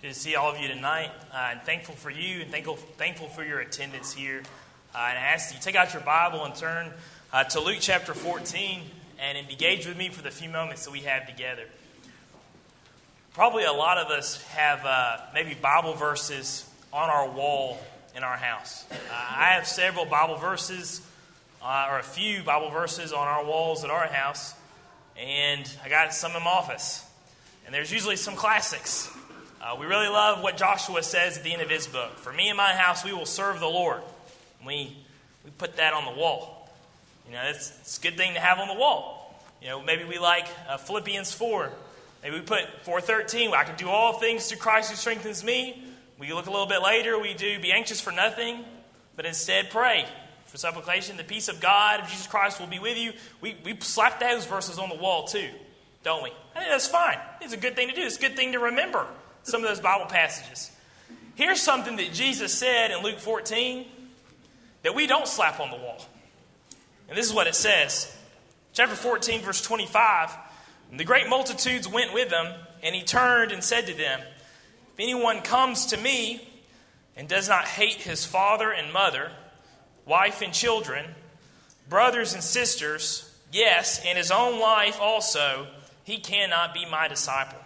Good to see all of you tonight. And thankful for you and thankful for your attendance here. And I ask that you take out your Bible and turn to Luke chapter 14 and engage with me for the few moments that we have together. Probably a lot of us have maybe Bible verses on our wall in our house. I have several Bible verses, or a few Bible verses on our walls at our house. And I got some in my office. And there's usually some classics. We really love what Joshua says at the end of his book. For me and my house, we will serve the Lord. We put that on the wall. You know, it's a good thing to have on the wall. You know, maybe we like Philippians 4. Maybe we put 4:13. I can do all things through Christ who strengthens me. We look a little bit later. We do be anxious for nothing, but instead pray for supplication. The peace of God of Jesus Christ will be with you. We slap those verses on the wall too, don't we? I think that's fine. It's a good thing to do. It's a good thing to remember some of those Bible passages. Here's something that Jesus said in Luke 14 that we don't slap on the wall. And this is what it says. Chapter 14, verse 25. And the great multitudes went with him, and he turned and said to them, if anyone comes to me and does not hate his father and mother, wife and children, brothers and sisters, yes, and his own life also, he cannot be my disciple.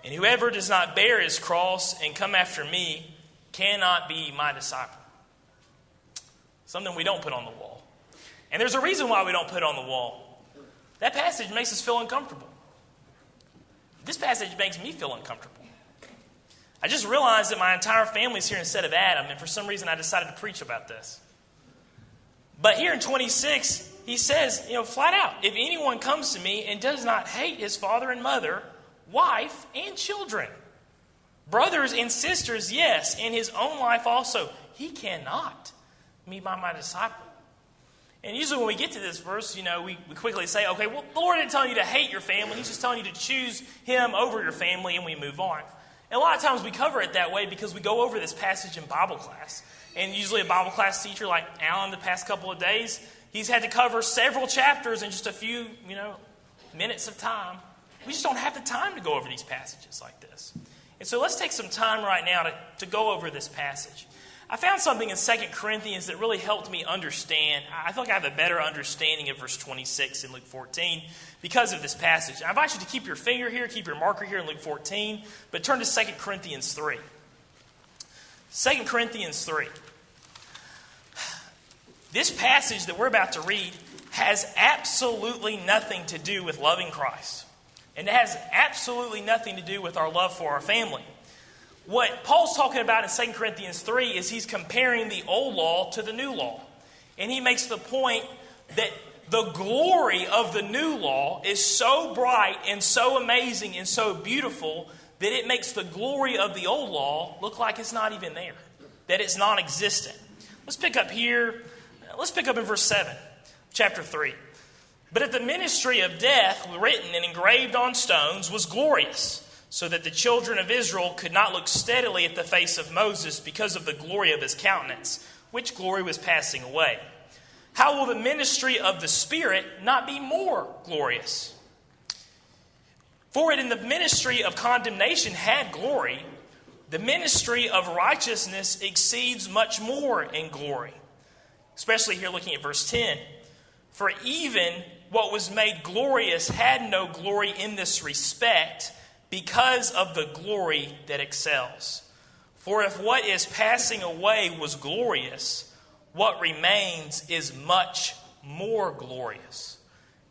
And whoever does not bear his cross and come after me cannot be my disciple. Something we don't put on the wall. And there's a reason why we don't put it on the wall. That passage makes us feel uncomfortable. This passage makes me feel uncomfortable. I just realized that my entire family's here instead of Adam, and for some reason I decided to preach about this. But here in 26, he says, flat out, if anyone comes to me and does not hate his father and mother, wife and children, brothers and sisters, yes, and his own life also, he cannot be my disciple. And usually when we get to this verse, we quickly say, okay, well, the Lord didn't tell you to hate your family. He's just telling you to choose him over your family, and we move on. And a lot of times we cover it that way because we go over this passage in Bible class. And usually a Bible class teacher like Alan the past couple of days, he's had to cover several chapters in just a few, minutes of time. We just don't have the time to go over these passages like this. And so let's take some time right now to go over this passage. I found something in 2 Corinthians that really helped me understand. I feel like I have a better understanding of verse 26 in Luke 14 because of this passage. I invite you to keep your finger here, keep your marker here in Luke 14, but turn to 2 Corinthians 3. 2 Corinthians 3. This passage that we're about to read has absolutely nothing to do with loving Christ. And it has absolutely nothing to do with our love for our family. What Paul's talking about in 2 Corinthians 3 is he's comparing the old law to the new law. And he makes the point that the glory of the new law is so bright and so amazing and so beautiful that it makes the glory of the old law look like it's not even there, that it's non-existent. Let's pick up here. Let's pick up in verse 7, chapter 3. But if the ministry of death, written and engraved on stones, was glorious, so that the children of Israel could not look steadily at the face of Moses because of the glory of his countenance, which glory was passing away, how will the ministry of the Spirit not be more glorious? For it in the ministry of condemnation had glory, the ministry of righteousness exceeds much more in glory. Especially here looking at verse 10. For even what was made glorious had no glory in this respect, because of the glory that excels. For if what is passing away was glorious, what remains is much more glorious.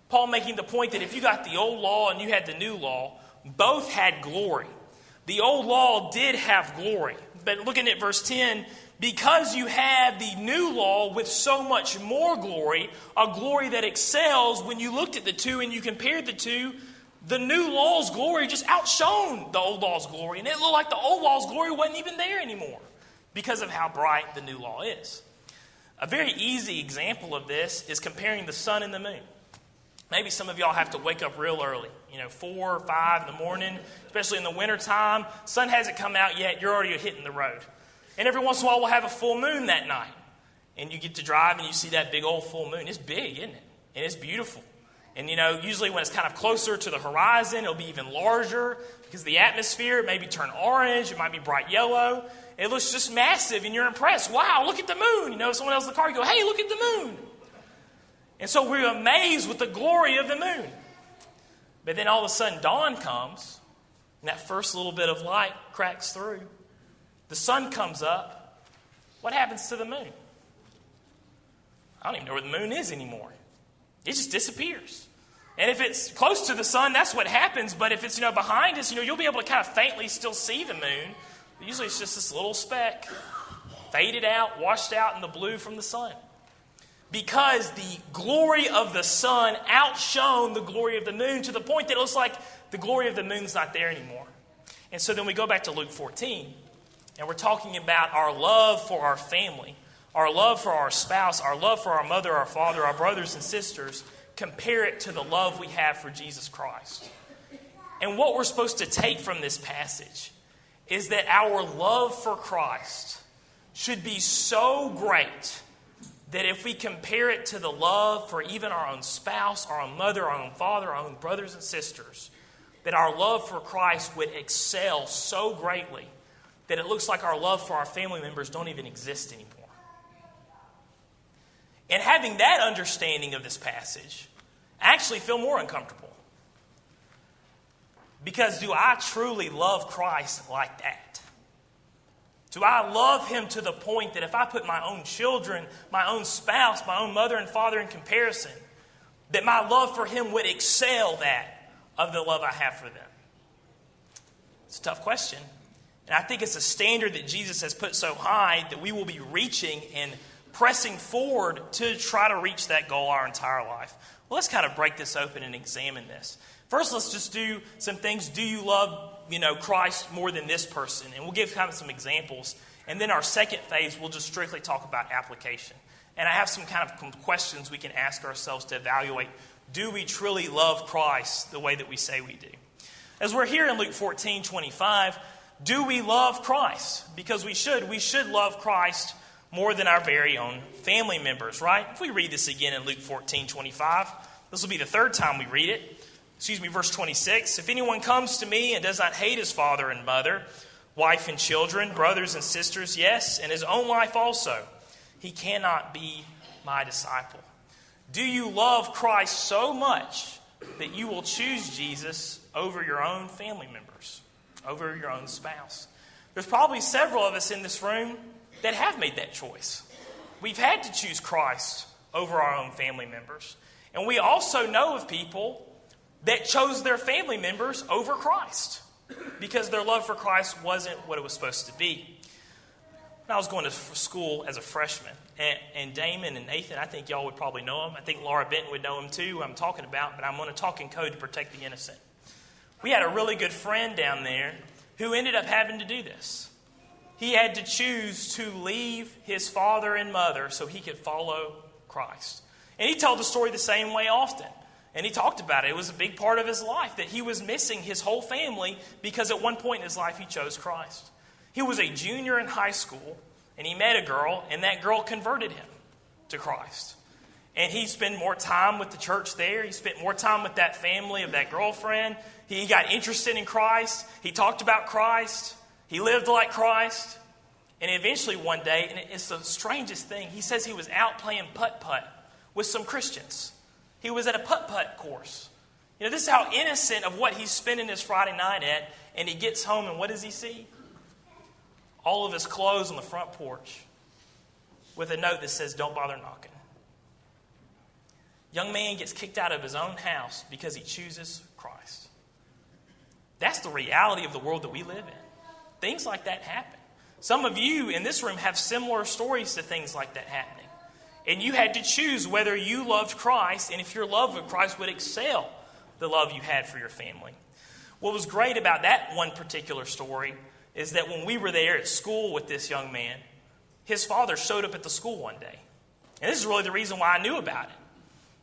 Paul making the point that if you got the old law and you had the new law, both had glory. The old law did have glory. But looking at verse 10, because you have the new law with so much more glory, a glory that excels, when you looked at the two and you compared the two, the new law's glory just outshone the old law's glory. And it looked like the old law's glory wasn't even there anymore because of how bright the new law is. A very easy example of this is comparing the sun and the moon. Maybe some of y'all have to wake up real early, 4 or 5 in the morning, especially in the wintertime. Sun hasn't come out yet. You're already hitting the road. And every once in a while we'll have a full moon that night. And you get to drive and you see that big old full moon. It's big, isn't it? And it's beautiful. And, usually when it's kind of closer to the horizon, it'll be even larger because the atmosphere, it maybe turn orange, it might be bright yellow. It looks just massive and you're impressed. Wow, look at the moon. Someone else in the car, you go, hey, look at the moon. And so we're amazed with the glory of the moon. But then all of a sudden dawn comes and that first little bit of light cracks through. The sun comes up. What happens to the moon? I don't even know where the moon is anymore. It just disappears. And if it's close to the sun, that's what happens. But if it's, behind us, you'll be able to kind of faintly still see the moon. But usually it's just this little speck, faded out, washed out in the blue from the sun. Because the glory of the sun outshone the glory of the moon to the point that it looks like the glory of the moon's not there anymore. And so then we go back to Luke 14, and we're talking about our love for our family, our love for our spouse, our love for our mother, our father, our brothers and sisters. Compare it to the love we have for Jesus Christ. And what we're supposed to take from this passage is that our love for Christ should be so great that if we compare it to the love for even our own spouse, our own mother, our own father, our own brothers and sisters, that our love for Christ would excel so greatly that it looks like our love for our family members don't even exist anymore. And having that understanding of this passage, I actually feel more uncomfortable. Because do I truly love Christ like that? Do I love Him to the point that if I put my own children, my own spouse, my own mother and father in comparison, that my love for Him would excel that of the love I have for them? It's a tough question. And I think it's a standard that Jesus has put so high that we will be reaching and pressing forward to try to reach that goal our entire life. Well, let's kind of break this open and examine this. First, let's just do some things. Do you love, Christ more than this person? And we'll give kind of some examples. And then our second phase, we'll just strictly talk about application. And I have some kind of questions we can ask ourselves to evaluate. Do we truly love Christ the way that we say we do? As we're here in Luke 14:25, do we love Christ? Because we should. We should love Christ more than our very own family members, right? If we read this again in Luke 14:25, this will be the third time we read it. Verse 26. If anyone comes to me and does not hate his father and mother, wife and children, brothers and sisters, yes, and his own life also, he cannot be my disciple. Do you love Christ so much that you will choose Jesus over your own family members, over your own spouse? There's probably several of us in this room that have made that choice. We've had to choose Christ over our own family members. And we also know of people that chose their family members over Christ because their love for Christ wasn't what it was supposed to be. When I was going to school as a freshman, and Damon and Nathan, I think y'all would probably know them. I think Laura Benton would know them too, who I'm talking about, but I'm going to talk in code to protect the innocent. We had a really good friend down there who ended up having to do this. He had to choose to leave his father and mother so he could follow Christ. And he told the story the same way often. And he talked about it. It was a big part of his life that he was missing his whole family because at one point in his life he chose Christ. He was a junior in high school and he met a girl and that girl converted him to Christ. And he spent more time with the church there. He spent more time with that family of that girlfriend. He got interested in Christ. He talked about Christ. He lived like Christ. And eventually one day, and it's the strangest thing, he says he was out playing putt-putt with some Christians. He was at a putt-putt course. This is how innocent of what he's spending his Friday night at. And he gets home and what does he see? All of his clothes on the front porch with a note that says, "Don't bother knocking." Young man gets kicked out of his own house because he chooses Christ. That's the reality of the world that we live in. Things like that happen. Some of you in this room have similar stories to things like that happening. And you had to choose whether you loved Christ and if your love of Christ would excel the love you had for your family. What was great about that one particular story is that when we were there at school with this young man, his father showed up at the school one day. And this is really the reason why I knew about it.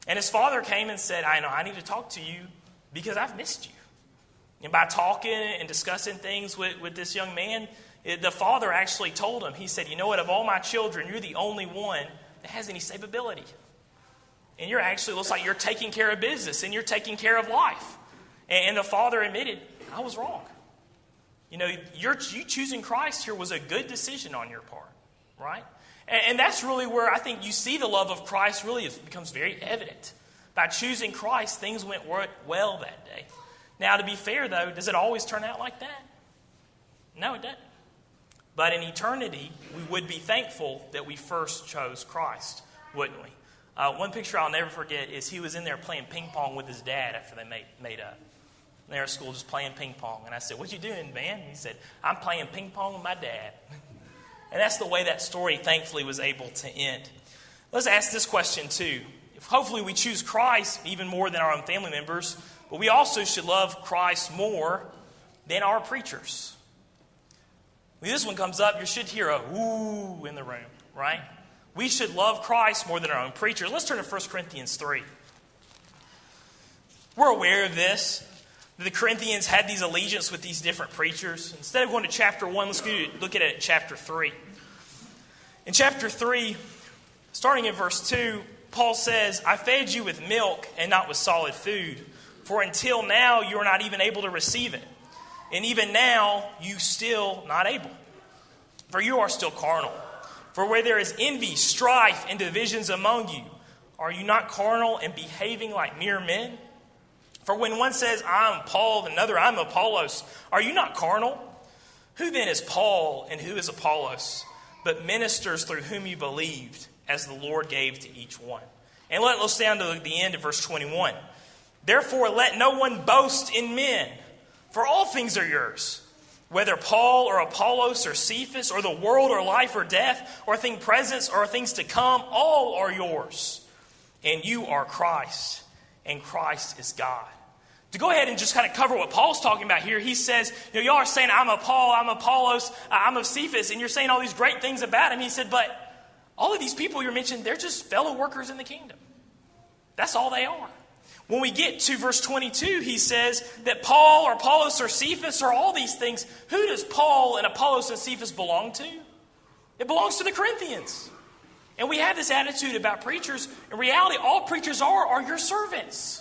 And his father came and said, I need to talk to you because I've missed you. And by talking and discussing things with this young man, the father actually told him, he said, "You know what, of all my children, you're the only one that has any stability." and you're actually, looks like you're taking care of business and you're taking care of life. And the father admitted, I was wrong. You know, you choosing Christ here was a good decision on your part, right? And that's really where I think you see the love of Christ really becomes very evident. By choosing Christ, things went well that day. Now, to be fair, though, does it always turn out like that? No, it doesn't. But in eternity, we would be thankful that we first chose Christ, wouldn't we? One picture I'll never forget is he was in there playing ping pong with his dad after they made up. They're at school just playing ping pong. And I said, what you doing, man? And he said, I'm playing ping pong with my dad. And that's the way that story, thankfully, was able to end. Let's ask this question, too. If hopefully we choose Christ even more than our own family members, but we also should love Christ more than our preachers. When this one comes up, you should hear a ooh in the room, right? We should love Christ more than our own preachers. Let's turn to 1 Corinthians 3. We're aware of this. The Corinthians had these allegiance with these different preachers. Instead of going to chapter 1, let's look at it at chapter 3. In chapter 3, starting in verse 2, Paul says, I fed you with milk and not with solid food, for until now you are not even able to receive it. And even now you still not able. For you are still carnal. For where there is envy, strife, and divisions among you, are you not carnal and behaving like mere men? For when one says, I'm Paul, and another, I'm Apollos, are you not carnal? Who then is Paul and who is Apollos, but ministers through whom you believed, as the Lord gave to each one? And let's down to the end of verse 21. Therefore let no one boast in men, for all things are yours. Whether Paul or Apollos or Cephas or the world or life or death or things present or things to come, all are yours. And you are Christ, and Christ is God. To go ahead and just kind of cover what Paul's talking about here, he says, y'all are saying, I'm of Paul, I'm of Apollos, I'm of Cephas, and you're saying all these great things about him. He said, but all of these people you're mentioning, they're just fellow workers in the kingdom. That's all they are. When we get to verse 22, he says that Paul or Apollos or Cephas or all these things, who does Paul and Apollos and Cephas belong to? It belongs to the Corinthians. And we have this attitude about preachers. In reality, all preachers are your servants.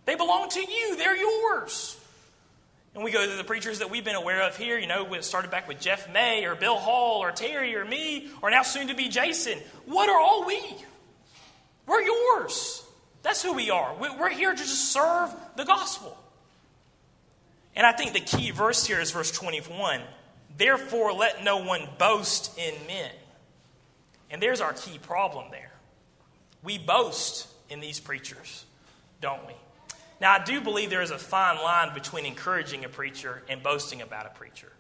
They belong to you. They're yours. And we go to the preachers that we've been aware of here. You know, it started back with Jeff May or Bill Hall or Terry or me or now soon to be Jason. What are all we? We're yours. That's who we are. We're here to just serve the gospel. And I think the key verse here is verse 21. Therefore, let no one boast in men. And there's our key problem there. We boast in these preachers, don't we? Now, I do believe there is a fine line between encouraging a preacher and boasting about a preacher.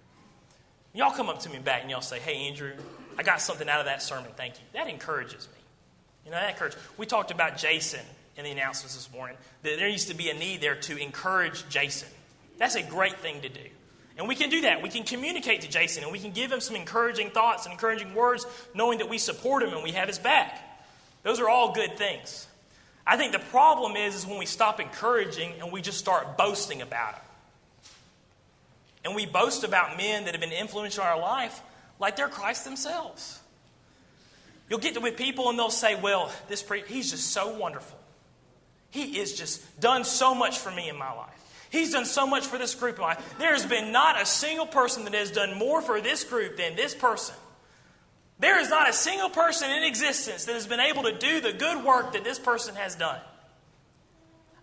Y'all come up to me back and y'all say, hey, Andrew, I got something out of that sermon. Thank you. That encourages me. You know, that encourages. We talked about Jason in the announcements this morning. That there needs to be a need there to encourage Jason. That's a great thing to do. And we can do that. We can communicate to Jason and we can give him some encouraging thoughts and encouraging words, knowing that we support him and we have his back. Those are all good things. I think the problem is when we stop encouraging and we just start boasting about it. And we boast about men that have been influential in our life like they're Christ themselves. You'll get with people and they'll say, well, he's just so wonderful. He is just done so much for me in my life. He's done so much for this group in life. There's been not a single person that has done more for this group than this person. There is not a single person in existence that has been able to do the good work that this person has done.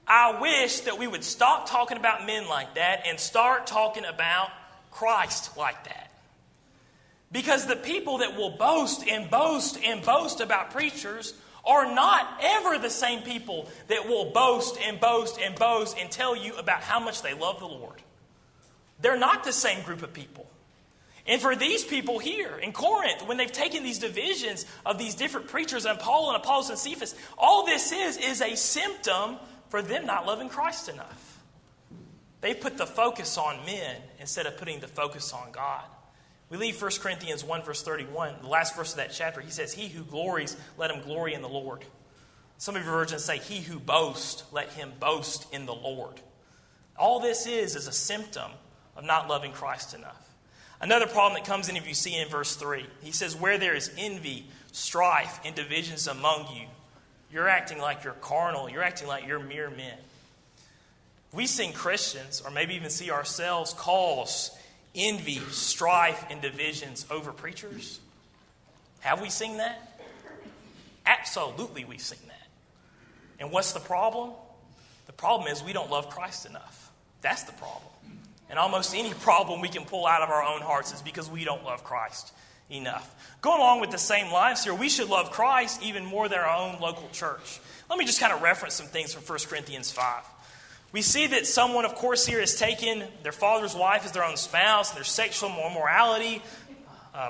I wish that we would stop talking about men like that and start talking about Christ like that. Because the people that will boast and boast and boast about preachers are not ever the same people that will boast and boast and boast and tell you about how much they love the Lord. They're not the same group of people. And for these people here in Corinth, when they've taken these divisions of these different preachers and Paul and Apollos and Cephas, all this is a symptom for them not loving Christ enough. They've put the focus on men instead of putting the focus on God. We leave 1 Corinthians 1 verse 31, the last verse of that chapter. He says, he who glories, let him glory in the Lord. Some of your versions say, he who boasts, let him boast in the Lord. All this is a symptom of not loving Christ enough. Another problem that comes in if you see in verse 3. He says, where there is envy, strife, and divisions among you, You're acting like you're carnal. You're acting like you're mere men. We seen Christians, or maybe even see ourselves, cause envy, strife, and divisions over preachers. Have we seen that? Absolutely, we've seen that. And what's the problem? The problem is we don't love Christ enough. That's the problem. And almost any problem we can pull out of our own hearts is because we don't love Christ enough. Going along with the same lines here, we should love Christ even more than our own local church. Let me just kind of reference some things from 1 Corinthians 5. We see that someone, of course, here has taken their father's wife as their own spouse, and their sexual immorality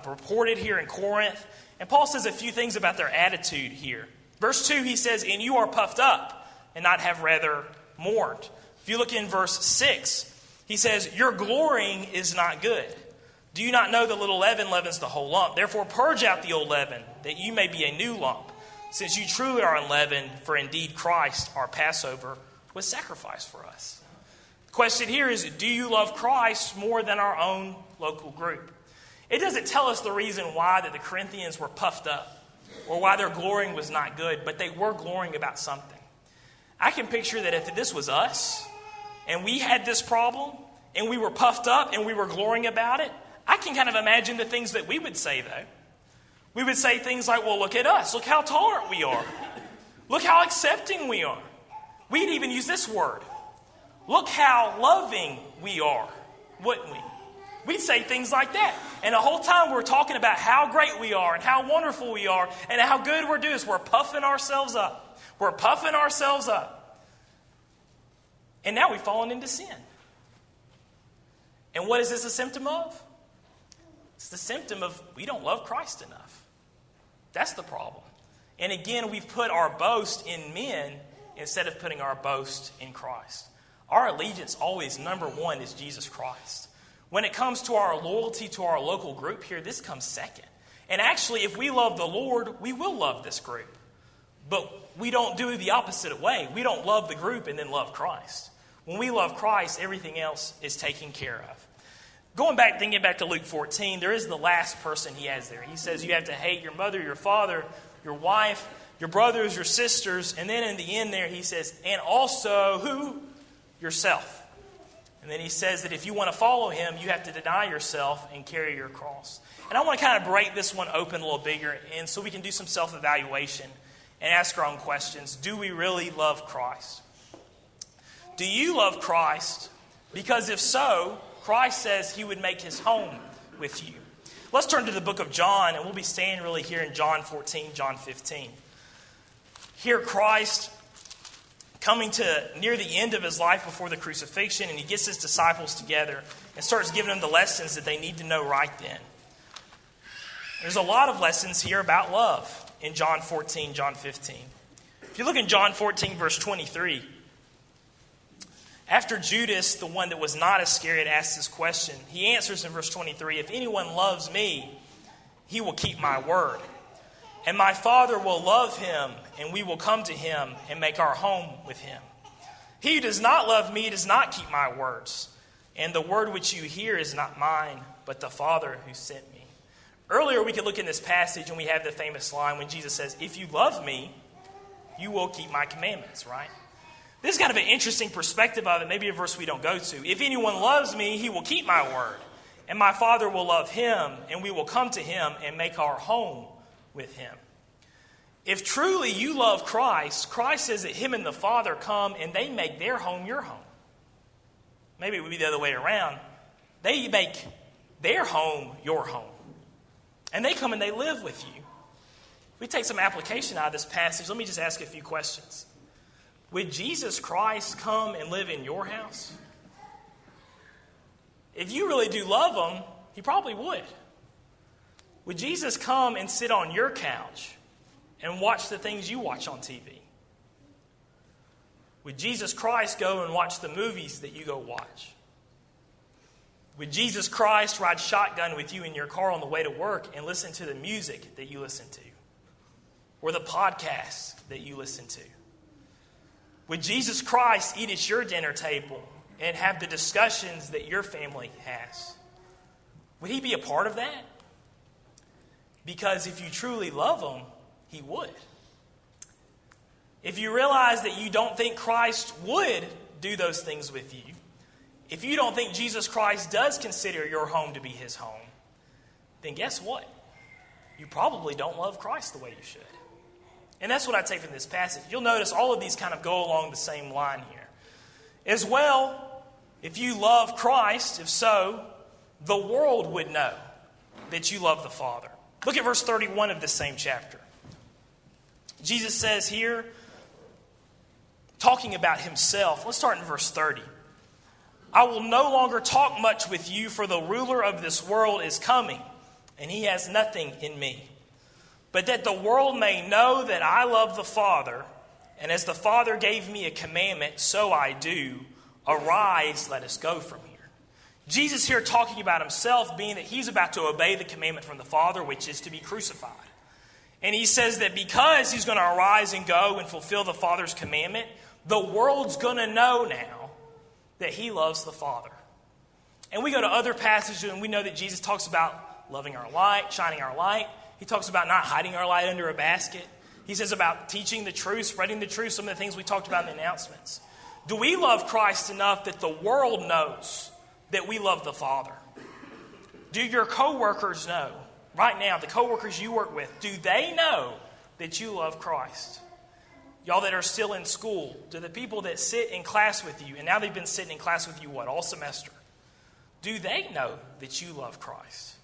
reported here in Corinth. And Paul says a few things about their attitude here. Verse 2, he says, "And you are puffed up, and not have rather mourned." If you look in verse 6, he says, "Your glorying is not good. Do you not know that little leaven leavens the whole lump? Therefore purge out the old leaven, that you may be a new lump, since you truly are unleavened, for indeed Christ, our Passover, was sacrificed for us." The question here is, do you love Christ more than our own local group? It doesn't tell us the reason why that the Corinthians were puffed up or why their glorying was not good, but they were glorying about something. I can picture that if this was us and we had this problem and we were puffed up and we were glorying about it, I can kind of imagine the things that we would say, though. We would say things like, well, look at us. Look how tolerant we are. Look how accepting we are. We'd even use this word. Look how loving we are, wouldn't we? We'd say things like that. And the whole time we're talking about how great we are and how wonderful we are and how good we're doing. We're puffing ourselves up. We're puffing ourselves up. And now we've fallen into sin. And what is this a symptom of? It's the symptom of we don't love Christ enough. That's the problem. And again, we've put our boast in men instead of putting our boast in Christ. Our allegiance always, number one, is Jesus Christ. When it comes to our loyalty to our local group here, this comes second. And actually, if we love the Lord, we will love this group. But we don't do it the opposite way. We don't love the group and then love Christ. When we love Christ, everything else is taken care of. Thinking back to Luke 14, there is the last person he has there. He says you have to hate your mother, your father, your wife, your brothers, your sisters. And then in the end there, he says, and also who? Yourself. And then he says that if you want to follow him, you have to deny yourself and carry your cross. And I want to kind of break this one open a little bigger, and so we can do some self-evaluation and ask our own questions. Do we really love Christ? Do you love Christ? Because if so, Christ says he would make his home with you. Let's turn to the book of John, and we'll be staying really here in John 14, John 15. Here Christ coming to near the end of his life before the crucifixion, and he gets his disciples together and starts giving them the lessons that they need to know right then. There's a lot of lessons here about love in John 14, John 15. If you look in John 14, verse 23, after Judas, the one that was not Iscariot, asks this question, he answers in verse 23, if anyone loves me, he will keep my word. And my Father will love him, and we will come to him and make our home with him. He who does not love me does not keep my words. And the word which you hear is not mine, but the Father who sent me. Earlier we could look in this passage and we have the famous line when Jesus says, if you love me, you will keep my commandments, right? This is kind of an interesting perspective of it, maybe a verse we don't go to. If anyone loves me, he will keep my word. And my Father will love him, and we will come to him and make our home with him. If truly you love Christ, Christ says that him and the Father come and they make their home your home. Maybe it would be the other way around. They make their home your home. And they come and they live with you. If we take some application out of this passage, let me just ask a few questions. Would Jesus Christ come and live in your house? If you really do love him, he probably would. Would Jesus come and sit on your couch and watch the things you watch on TV? Would Jesus Christ go and watch the movies that you go watch? Would Jesus Christ ride shotgun with you in your car on the way to work and listen to the music that you listen to? Or the podcasts that you listen to? Would Jesus Christ eat at your dinner table and have the discussions that your family has? Would he be a part of that? Because if you truly love him, he would. if you realize that you don't think Christ would do those things with you, if you don't think Jesus Christ does consider your home to be his home, then guess what? You probably don't love Christ the way you should. And that's what I take from this passage. You'll notice all of these kind of go along the same line here. As well, if you love Christ, if so, the world would know that you love the Father. Look at verse 31 of this same chapter. Jesus says here, talking about himself, let's start in verse 30. I will no longer talk much with you, for the ruler of this world is coming, and he has nothing in me. But that the world may know that I love the Father, and as the Father gave me a commandment, so I do. Arise, let us go from here. Jesus here talking about himself, being that he's about to obey the commandment from the Father, which is to be crucified. And he says that because he's going to arise and go and fulfill the Father's commandment, the world's going to know now that he loves the Father. And we go to other passages and we know that Jesus talks about loving our light, shining our light. He talks about not hiding our light under a basket. He says about teaching the truth, spreading the truth, some of the things we talked about in the announcements. Do we love Christ enough that the world knows that we love the Father? Do your coworkers know? Right now, the coworkers you work with, do they know that you love Christ? Y'all that are still in school, do the people that sit in class with you, and now they've been sitting in class with you, all semester, do they know that you love Christ?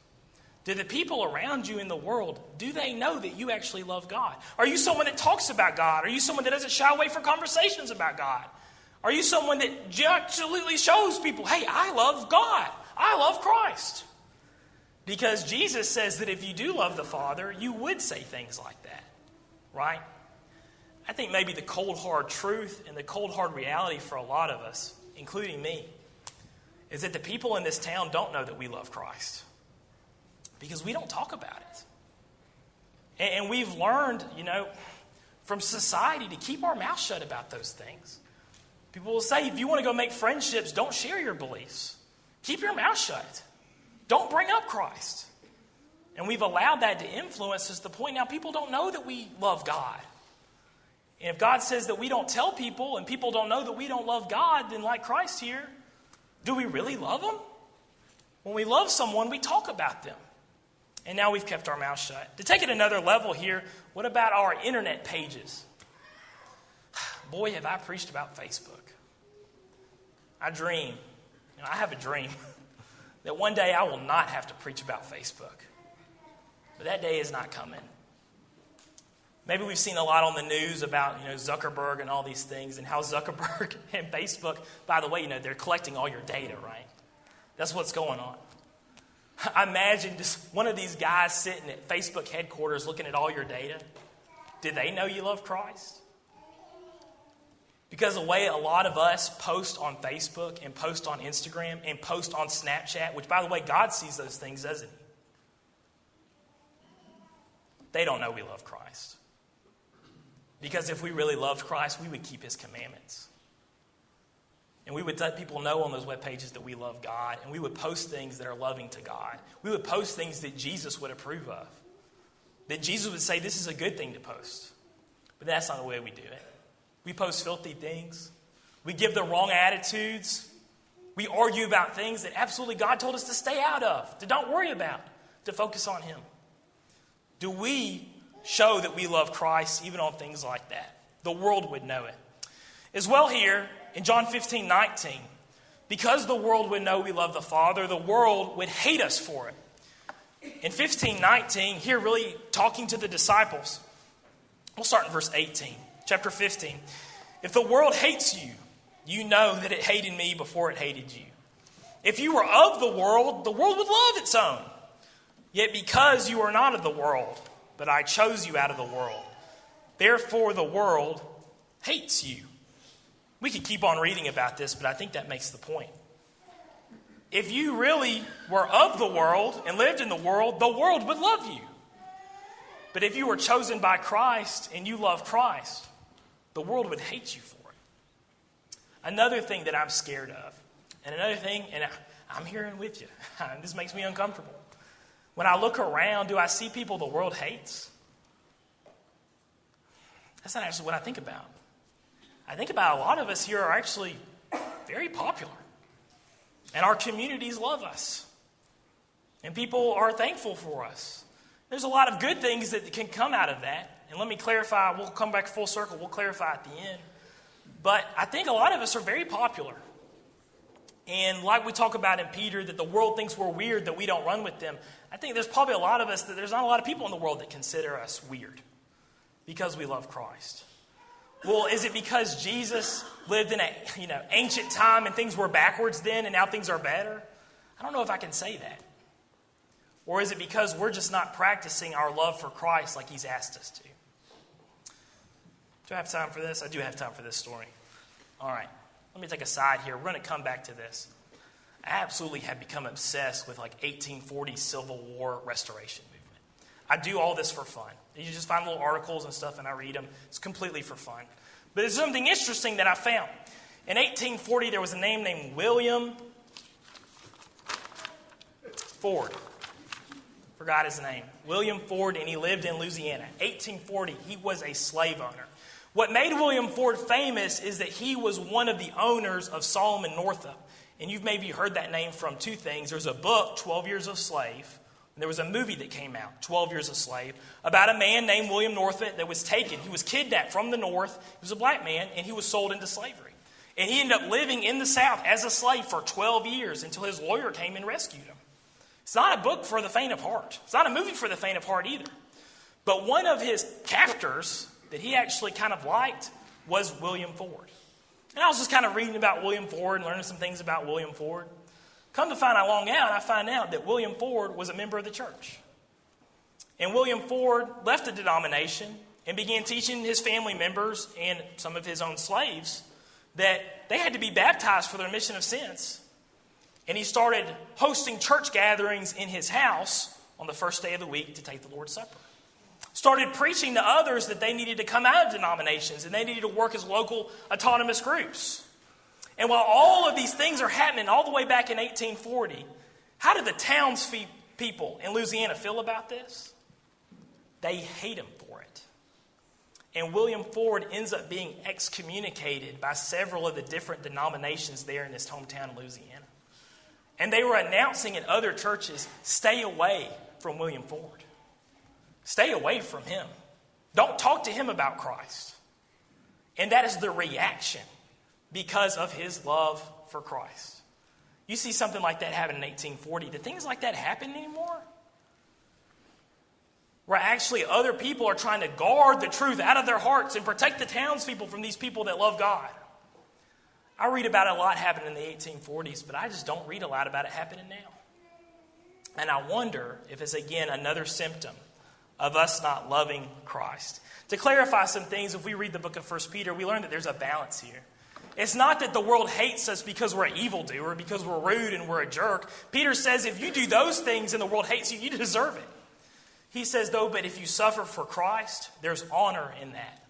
Do the people around you in the world, do they know that you actually love God? Are you someone that talks about God? Are you someone that doesn't shy away from conversations about God? Are you someone that absolutely shows people, hey, I love God. I love Christ. Because Jesus says that if you do love the Father, you would say things like that, right? I think maybe the cold, hard truth and the cold, hard reality for a lot of us, including me, is that the people in this town don't know that we love Christ because we don't talk about it. And we've learned, from society to keep our mouth shut about those things. People will say, if you want to go make friendships, don't share your beliefs. Keep your mouth shut. Don't bring up Christ. And we've allowed that to influence us to the point now people don't know that we love God. And if God says that we don't tell people and people don't know that we don't love God, then like Christ here, do we really love them? When we love someone, we talk about them. And now we've kept our mouth shut. To take it another level here, what about our internet pages? Boy, have I preached about Facebook. I dream, I have a dream that one day I will not have to preach about Facebook. But that day is not coming. Maybe we've seen a lot on the news about, Zuckerberg and all these things and how Zuckerberg and Facebook, by the way, they're collecting all your data, right? That's what's going on. I imagine just one of these guys sitting at Facebook headquarters looking at all your data. Did they know you love Christ? Because the way a lot of us post on Facebook and post on Instagram and post on Snapchat, which, by the way, God sees those things, doesn't he? They don't know we love Christ. Because if we really loved Christ, we would keep his commandments. And we would let people know on those web pages that we love God. And we would post things that are loving to God. We would post things that Jesus would approve of. That Jesus would say, this is a good thing to post. But that's not the way we do it. We post filthy things. We give the wrong attitudes. We argue about things that absolutely God told us to stay out of, to don't worry about, to focus on him. Do we show that we love Christ even on things like that? The world would know it. As well here, in John 15:19, because the world would know we love the Father, the world would hate us for it. In 15:19, here really talking to the disciples, we'll start in verse 18. Chapter 15. If the world hates you, you know that it hated me before it hated you. If you were of the world would love its own. Yet because you are not of the world, but I chose you out of the world, therefore the world hates you. We could keep on reading about this, but I think that makes the point. If you really were of the world and lived in the world would love you. But if you were chosen by Christ and you love Christ, the world would hate you for it. Another thing that I'm scared of, and another thing, and I'm hearing with you, this makes me uncomfortable. When I look around, do I see people the world hates? That's not actually what I think about. I think about a lot of us here are actually very popular. And our communities love us. And people are thankful for us. There's a lot of good things that can come out of that. And let me clarify, we'll come back full circle, we'll clarify at the end. But I think a lot of us are very popular. And like we talk about in Peter, that the world thinks we're weird, that we don't run with them. I think there's probably a lot of us, that there's not a lot of people in the world that consider us weird because we love Christ. Well, is it because Jesus lived in a ancient time and things were backwards then and now things are better? I don't know if I can say that. Or is it because we're just not practicing our love for Christ like he's asked us to? Do I have time for this? I do have time for this story. All right, let me take a side here. We're going to come back to this. I absolutely have become obsessed with 1840 Civil War restoration movement. I do all this for fun. You just find little articles and stuff and I read them. It's completely for fun. But there's something interesting that I found. In 1840, there was a name named William Ford. Forgot his name. William Ford, and he lived in Louisiana. 1840, he was a slave owner. What made William Ford famous is that he was one of the owners of Solomon Northup. And you've maybe heard that name from two things. There's a book, 12 Years a Slave. And there was a movie that came out, 12 Years a Slave, about a man named William Northup that was taken. He was kidnapped from the North. He was a black man, and he was sold into slavery. And he ended up living in the South as a slave for 12 years until his lawyer came and rescued him. It's not a book for the faint of heart. It's not a movie for the faint of heart either. But one of his captors that he actually kind of liked was William Ford. And I was just kind of reading about William Ford and learning some things about William Ford. Come to find out, I find out that William Ford was a member of the church. And William Ford left the denomination and began teaching his family members and some of his own slaves that they had to be baptized for the remission of sins. And he started hosting church gatherings in his house on the first day of the week to take the Lord's Supper. Started preaching to others that they needed to come out of denominations and they needed to work as local autonomous groups. And while all of these things are happening all the way back in 1840, how did the townspeople in Louisiana feel about this? They hate him for it. And William Ford ends up being excommunicated by several of the different denominations there in his hometown of Louisiana. And they were announcing in other churches, stay away from William Ford. Stay away from him. Don't talk to him about Christ. And that is the reaction because of his love for Christ. You see something like that happen in 1840. Did things like that happen anymore? Where actually other people are trying to guard the truth out of their hearts and protect the townspeople from these people that love God. I read about it a lot happening in the 1840s, but I just don't read a lot about it happening now. And I wonder if it's, again, another symptom of us not loving Christ. To clarify some things, if we read the book of 1 Peter, we learn that there's a balance here. It's not that the world hates us because we're an evildoer, because we're rude and we're a jerk. Peter says if you do those things and the world hates you, you deserve it. He says, though, but if you suffer for Christ, there's honor in that.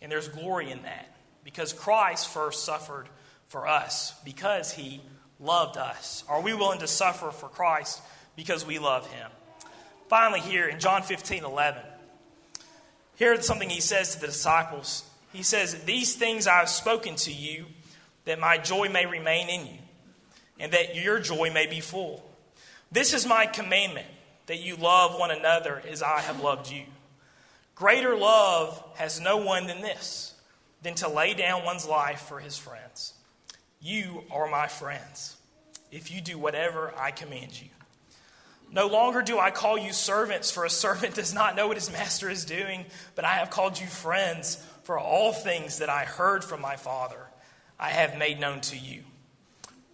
And there's glory in that. Because Christ first suffered for us because he loved us. Are we willing to suffer for Christ because we love him? Finally, here in John 15:11, here's something he says to the disciples. He says, these things I have spoken to you, that my joy may remain in you, and that your joy may be full. This is my commandment, that you love one another as I have loved you. Greater love has no one than this, than to lay down one's life for his friends. You are my friends, if you do whatever I command you. No longer do I call you servants, for a servant does not know what his master is doing, but I have called you friends, for all things that I heard from my Father I have made known to you.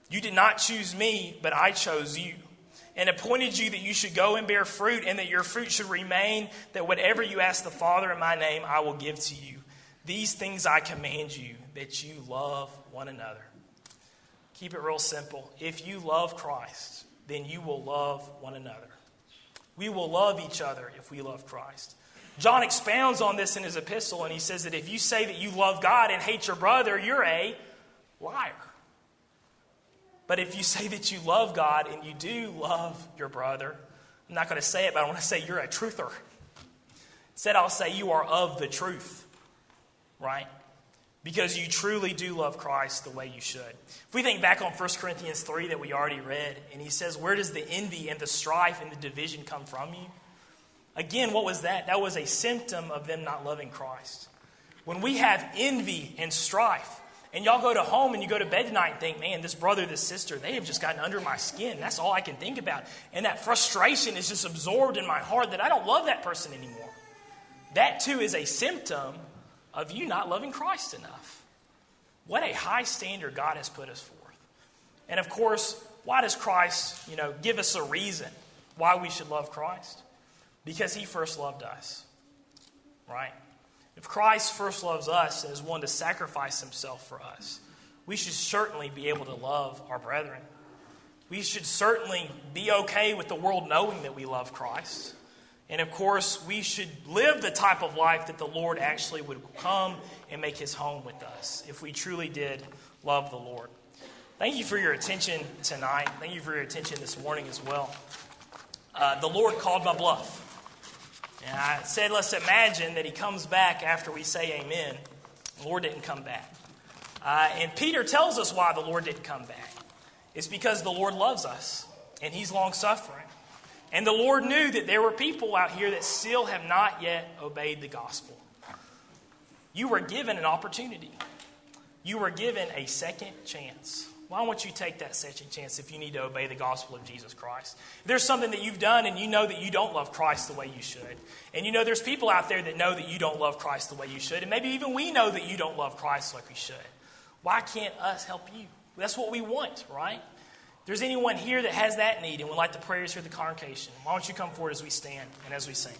You did not choose me, but I chose you, and appointed you that you should go and bear fruit, and that your fruit should remain, that whatever you ask the Father in my name, I will give to you. These things I command you, that you love one another. Keep it real simple. If you love Christ, then you will love one another. We will love each other if we love Christ. John expounds on this in his epistle, and he says that if you say that you love God and hate your brother, you're a liar. But if you say that you love God and you do love your brother, I'm not going to say it, but I want to say you're a truther. Instead, I'll say you are of the truth. right? Because you truly do love Christ the way you should. If we think back on 1 Corinthians 3 that we already read, and he says, where does the envy and the strife and the division come from you? Again, what was that? That was a symptom of them not loving Christ. When we have envy and strife, and y'all go to home and you go to bed tonight and think, man, this brother, this sister, they have just gotten under my skin. That's all I can think about. And that frustration is just absorbed in my heart that I don't love that person anymore. That too is a symptom of you not loving Christ enough. What a high standard God has put us forth. And of course, why does Christ, give us a reason why we should love Christ? Because he first loved us, right? If Christ first loves us and is willing to sacrifice himself for us, we should certainly be able to love our brethren. We should certainly be okay with the world knowing that we love Christ. And of course, we should live the type of life that the Lord actually would come and make his home with us if we truly did love the Lord. Thank you for your attention tonight. Thank you for your attention this morning as well. The Lord called my bluff. And I said, let's imagine that he comes back after we say amen. The Lord didn't come back. And Peter tells us why the Lord didn't come back. It's because the Lord loves us, and he's long-suffering. And the Lord knew that there were people out here that still have not yet obeyed the gospel. You were given an opportunity. You were given a second chance. Why won't you take that second chance if you need to obey the gospel of Jesus Christ? If there's something that you've done and you know that you don't love Christ the way you should, and you know there's people out there that know that you don't love Christ the way you should, and maybe even we know that you don't love Christ like we should, why can't us help you? That's what we want, right? If there's anyone here that has that need and would like the prayers here at the congregation, why don't you come forward as we stand and as we sing?